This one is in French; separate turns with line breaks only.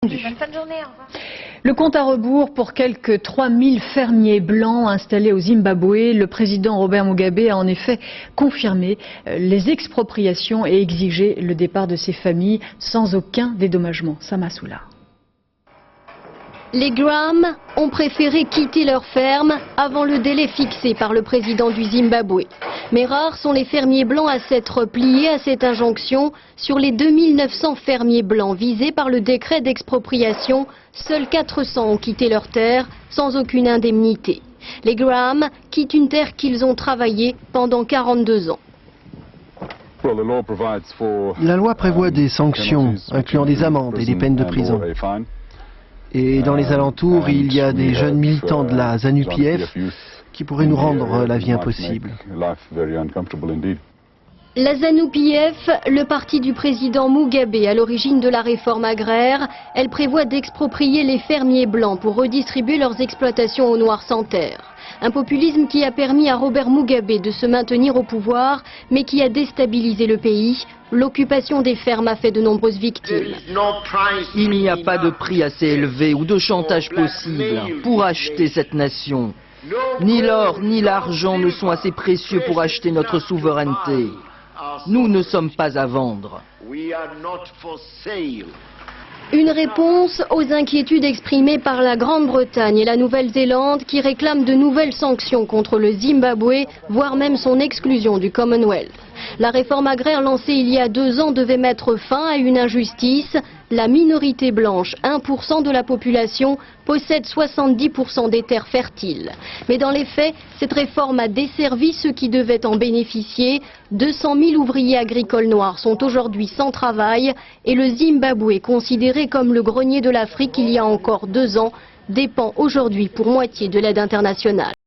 Bonne fin de journée, au revoir. Le compte à rebours pour quelques 3000 fermiers blancs installés au Zimbabwe. Le président Robert Mugabe a en effet confirmé les expropriations et exigé le départ de ces familles sans aucun dédommagement. Samasoula.
Les Graham ont préféré quitter leur ferme avant le délai fixé par le président du Zimbabwe. Mais rares sont les fermiers blancs à s'être pliés à cette injonction. Sur les 2900 fermiers blancs visés par le décret d'expropriation, seuls 400 ont quitté leur terre sans aucune indemnité. Les Graham quittent une terre qu'ils ont travaillée pendant 42 ans.
La loi prévoit des sanctions, incluant des amendes et des peines de prison. Et dans les alentours, il y a des jeunes militants de la ZANU-PF qui pourraient nous rendre la vie impossible.
La ZANU-PF, le parti du président Mugabe à l'origine de la réforme agraire, elle prévoit d'exproprier les fermiers blancs pour redistribuer leurs exploitations aux Noirs sans terre. Un populisme qui a permis à Robert Mugabe de se maintenir au pouvoir, mais qui a déstabilisé le pays. L'occupation des fermes a fait de nombreuses victimes.
Il n'y a pas de prix assez élevé ou de chantage possible pour acheter cette nation. Ni l'or ni l'argent ne sont assez précieux pour acheter notre souveraineté. Nous ne sommes pas à vendre.
Une réponse aux inquiétudes exprimées par la Grande-Bretagne et la Nouvelle-Zélande qui réclament de nouvelles sanctions contre le Zimbabwe, voire même son exclusion du Commonwealth. La réforme agraire lancée il y a 2 ans devait mettre fin à une injustice. La minorité blanche, 1% de la population, possède 70% des terres fertiles. Mais dans les faits, cette réforme a desservi ceux qui devaient en bénéficier. 200 000 ouvriers agricoles noirs sont aujourd'hui sans travail et le Zimbabwe, considéré comme le grenier de l'Afrique il y a encore 2 ans, dépend aujourd'hui pour moitié de l'aide internationale.